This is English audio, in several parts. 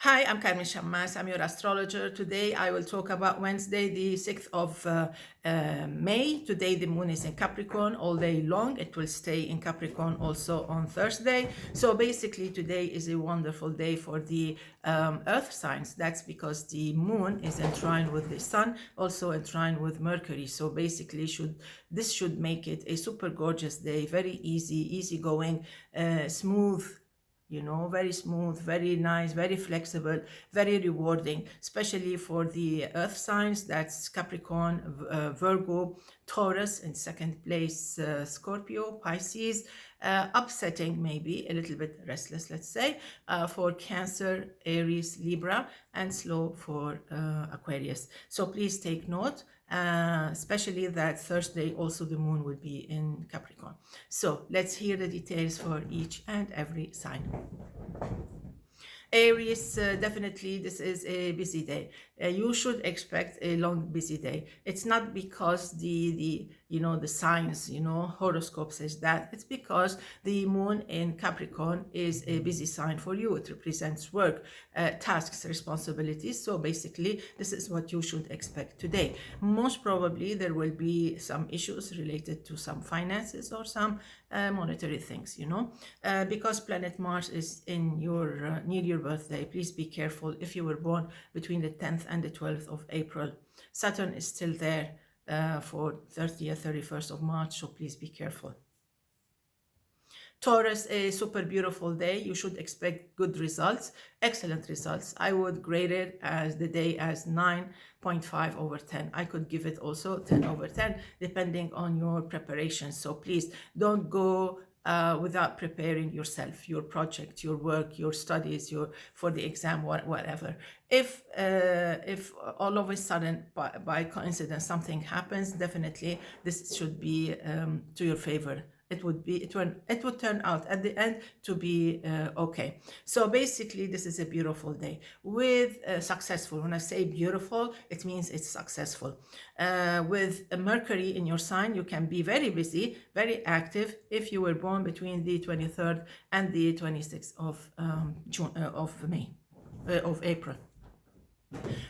Hi, I'm Carmen Chammas. I'm your astrologer. Today I will talk about Wednesday, the 6th of May. Today the moon is in Capricorn all day long. It will stay in Capricorn also on Thursday. So basically today is a wonderful day for the earth signs. That's because the moon is enshrined with the sun, also enshrined with Mercury. So basically this should make it a super gorgeous day, very easy going, smooth, very smooth, very nice, very flexible, very rewarding, especially for the earth signs. That's Capricorn, Virgo, Taurus, in second place Scorpio, Pisces, upsetting, maybe a little bit restless, let's say, for Cancer, Aries, Libra, and slow for Aquarius. So please take note, especially that Thursday also the moon will be in Capricorn. So let's hear the details for each and every sign. Aries, definitely this is a busy day. You should expect a long busy day. It's not because the signs, horoscope says that. It's because the moon in Capricorn is a busy sign for you. It represents work, tasks, responsibilities. So basically this is what you should expect today. Most probably there will be some issues related to some finances or some monetary things, because planet Mars is in your near your birthday. Please be careful if you were born between the 10th and the 12th of April. Saturn is still there for 30th, 31st of March, so please be careful. Taurus, a super beautiful day. You should expect good results, excellent results. I would grade it as the day as 9.5 over 10. I could give it also 10 over 10, depending on your preparation. So please don't go without preparing yourself, your project, your work, your studies, for the exam, whatever. If all of a sudden, by coincidence, something happens, definitely this should be to your favor. It would turn out at the end to be okay. So basically this is a beautiful day with successful. When I say beautiful, it means it's successful. With Mercury in your sign, you can be very busy, very active if you were born between the 23rd and the 26th of April.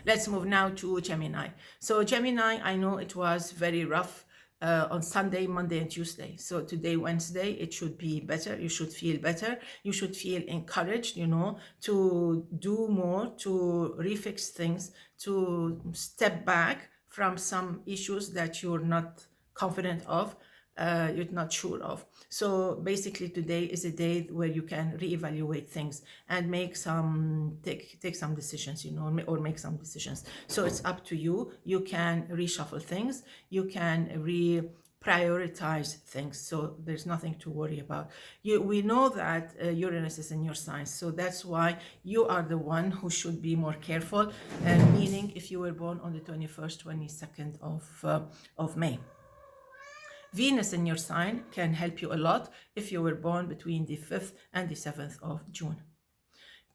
Let's move now to Gemini. So Gemini, I know it was very rough on Sunday, Monday, and Tuesday. So today, Wednesday, it should be better. You should feel better. You should feel encouraged, to do more, to refix things, to step back from some issues that you're not confident of, you're not sure of. So basically today is a day where you can reevaluate things and take some decisions, or make some decisions. So it's up to you. You can reshuffle things, you can prioritize things, so there's nothing to worry about. We know that Uranus is in your sign, so that's why you are the one who should be more careful, meaning if you were born on the 21st, 22nd of May. Venus in your sign can help you a lot if you were born between the 5th and the 7th of June.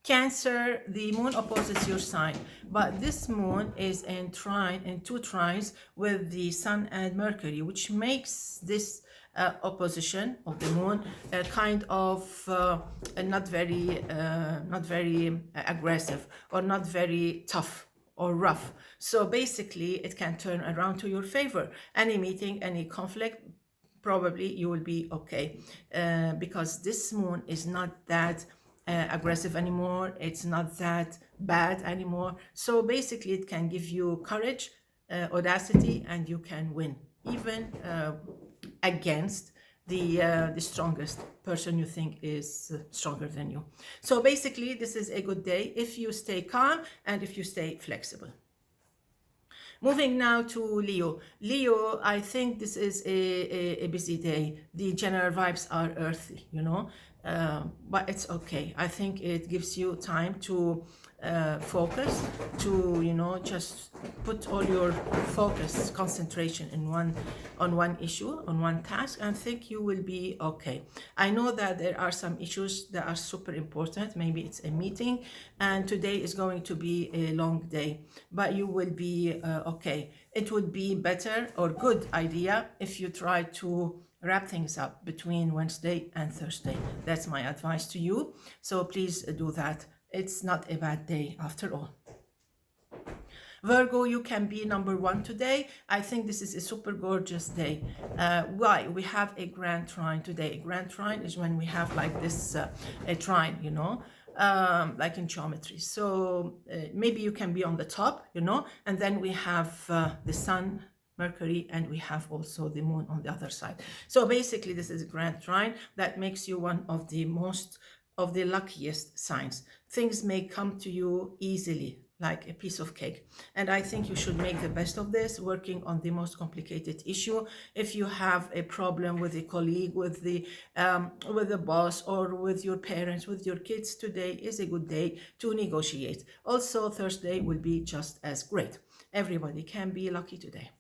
Cancer, the moon opposes your sign, but this moon is in two trines with the sun and Mercury, which makes this opposition of the moon kind of not very aggressive, or not very tough or rough. So basically it can turn around to your favor. Any meeting, any conflict, probably you will be okay, because this moon is not that aggressive anymore. It's not that bad anymore. So basically it can give you courage, audacity, and you can win, even against the strongest person you think is stronger than you. So basically this is a good day if you stay calm and if you stay flexible. Moving now to Leo. Leo, I think this is a busy day. The general vibes are earthy, but it's okay. I think it gives you time to focus, to just put all your focus, concentration on one issue, on one task, and think you will be okay. I know that there are some issues that are super important. Maybe it's a meeting, and today is going to be a long day, but you will be okay. It would be better or good idea if you try to wrap things up between Wednesday and Thursday. That's my advice to you. So please do that. It's not a bad day after all. Virgo, you can be number one today. I think this is a super gorgeous day. Why? We have a grand trine today. A grand trine is when we have like this, a trine, you know, like in geometry. So maybe you can be on the top, you know, and then we have the sun, Mercury, and we have also the moon on the other side. So basically this is a grand trine that makes you one of the luckiest signs. Things may come to you easily, like a piece of cake. And I think you should make the best of this, working on the most complicated issue. If you have a problem with a colleague, with the boss, or with your parents, with your kids, today is a good day to negotiate. Also, Thursday will be just as great. Everybody can be lucky today.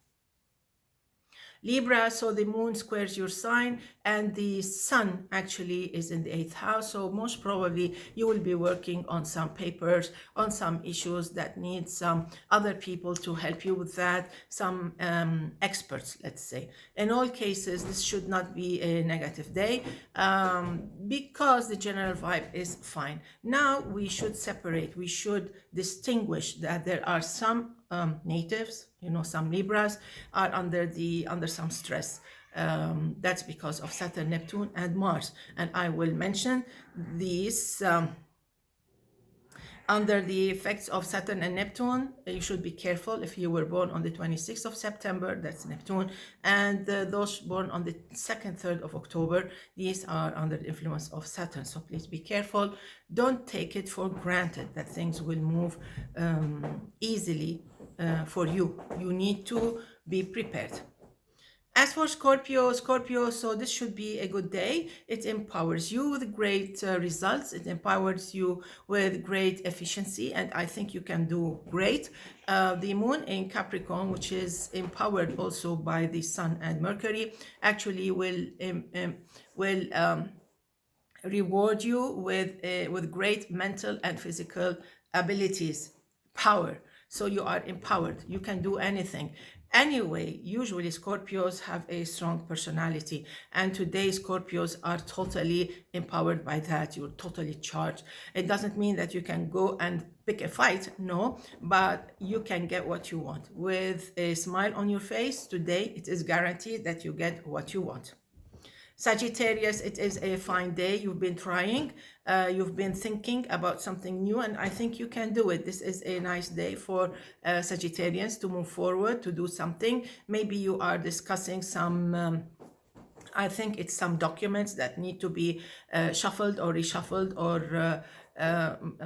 Libra, so the moon squares your sign and the sun actually is in the 8th house. So most probably you will be working on some papers, on some issues that need some other people to help you with that, some experts, let's say. In all cases, this should not be a negative day because the general vibe is fine. Now we should separate, we should distinguish that there are some natives, you know, some Libras are under some stress. That's because of Saturn, Neptune, and Mars. And I will mention these under the effects of Saturn and Neptune. You should be careful if you were born on the 26th of September, that's Neptune, and those born on the 2nd, 3rd of October, these are under the influence of Saturn. So please be careful. Don't take it for granted that things will move easily for you. You need to be prepared. As for Scorpio, so this should be a good day. It empowers you with great results. It empowers you with great efficiency, and I think you can do great. The moon in Capricorn, which is empowered also by the sun and Mercury, actually will reward you with great mental and physical abilities, power. So you are empowered. You can do anything. Anyway, usually Scorpios have a strong personality, and today Scorpios are totally empowered by that. You're totally charged. It doesn't mean that you can go and pick a fight, no, but you can get what you want. With a smile on your face, today it is guaranteed that you get what you want. Sagittarius, it is a fine day. You've been trying, you've been thinking about something new, and I think you can do it. This is a nice day for Sagittarians to move forward, to do something. Maybe you are discussing some, I think it's some documents that need to be shuffled or reshuffled, or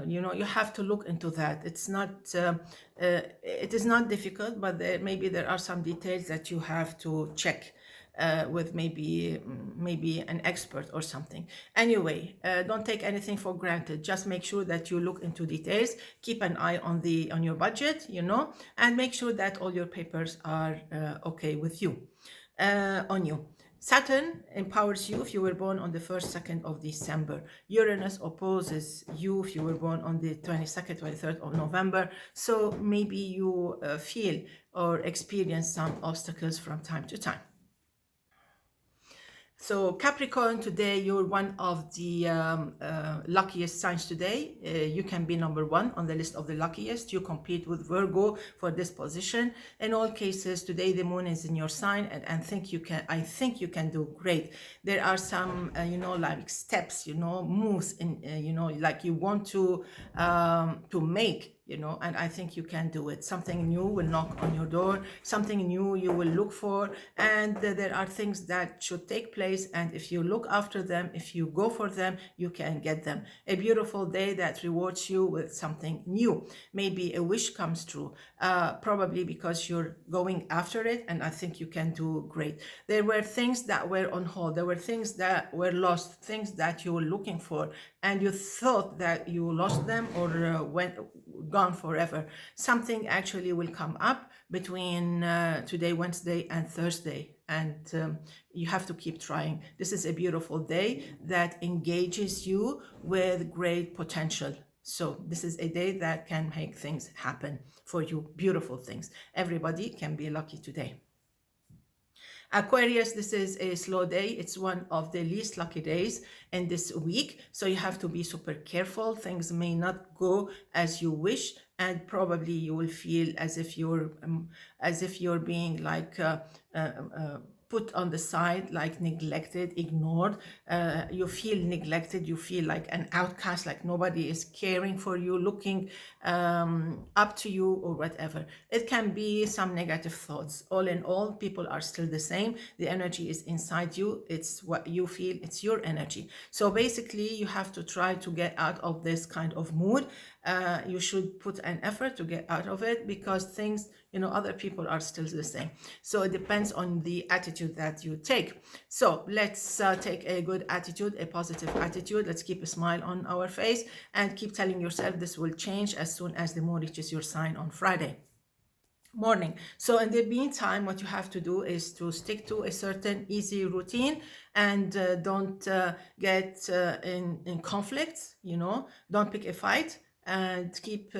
you know, you have to look into that. It's not, it is not difficult, but maybe there are some details that you have to check. With maybe an expert or something. Anyway, don't take anything for granted. Just make sure that you look into details. Keep an eye on your budget, you know, and make sure that all your papers are okay with you, on you. Saturn empowers you if you were born on the 1st, 2nd of December. Uranus opposes you if you were born on the 22nd, 23rd of November. So maybe you feel or experience some obstacles from time to time. So Capricorn, today you're one of the luckiest signs today. You can be number one on the list of the luckiest. You compete with Virgo for this position. In all cases, today the moon is in your sign, and I think you can do great. There are some, you know, like steps, you know, moves in, you know, like you want to make, you know, and I think you can do it. Something new will knock on your door, something new you will look for, and there are things that should take place, and if you look after them, if you go for them, you can get them. A beautiful day that rewards you with something new. Maybe a wish comes true, probably because you're going after it, and I think you can do great. There were things that were on hold, there were things that were lost, things that you were looking for, and you thought that you lost them or went gone forever. Something actually will come up between today, Wednesday, and Thursday, and you have to keep trying. This is a beautiful day that engages you with great potential. So this is a day that can make things happen for you, beautiful things. Everybody can be lucky today. Aquarius, this is a slow day. It's one of the least lucky days in this week. So you have to be super careful. Things may not go as you wish, and probably you will feel as if you're being like put on the side, like neglected, ignored. You feel neglected, you feel like an outcast, like nobody is caring for you, looking up to you or whatever. It can be some negative thoughts. All in all, people are still the same. The energy is inside you. It's what you feel, it's your energy. So basically you have to try to get out of this kind of mood. You should put an effort to get out of it, because things, other people are still the same. So it depends on the attitude that you take. So let's take a good attitude, a positive attitude. Let's keep a smile on our face and keep telling yourself this will change as soon as the moon reaches your sign on Friday morning. So in the meantime, what you have to do is to stick to a certain easy routine, and don't get in conflicts, don't pick a fight, and keep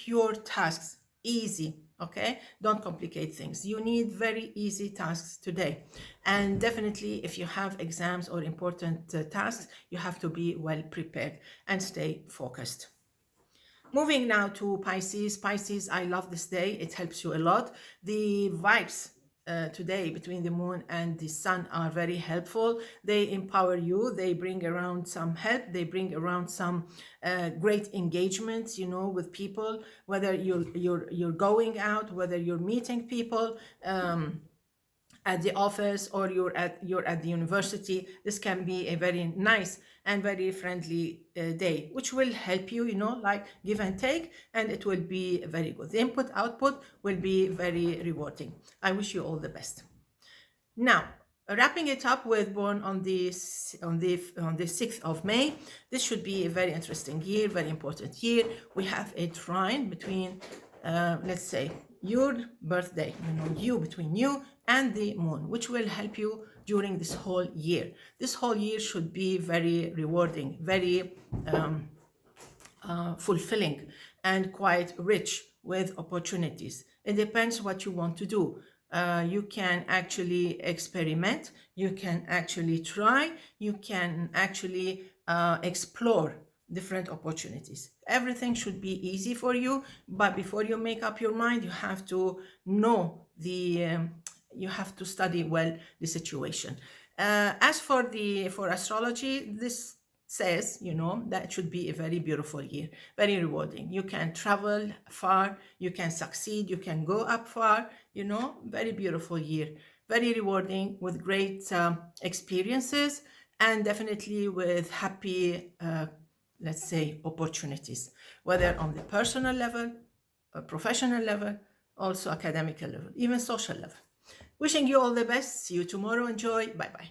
your tasks easy. Okay, don't complicate things. You need very easy tasks today, and definitely if you have exams or important tasks, you have to be well prepared and stay focused. Moving now to Pisces. Pisces, I love this day. It helps you a lot. The vibes today between the moon and the sun are very helpful. They empower you. They bring around some help. They bring around some great engagements, with people, whether you're going out, whether you're meeting people at the office, or you're at the university. This can be a very nice and very friendly day, which will help you, like give and take, and it will be very good. The input output will be very rewarding. I wish you all the best. Now, wrapping it up with born on the 6th of May. This should be a very interesting year, very important year. We have a trine between let's say your birthday, between you and the moon, which will help you during this whole year. This whole year should be very rewarding, very fulfilling, and quite rich with opportunities. It depends what you want to do. You can actually experiment, you can actually try, you can actually explore different opportunities. Everything should be easy for you, but before you make up your mind, you have to know you have to study well the situation. As for astrology, this says, that it should be a very beautiful year, very rewarding. You can travel far, you can succeed, you can go up far, very beautiful year, very rewarding, with great experiences, and definitely with happy, let's say, opportunities, whether on the personal level, professional level, also academic level, even social level. Wishing you all the best. See you tomorrow. Enjoy. Bye-bye.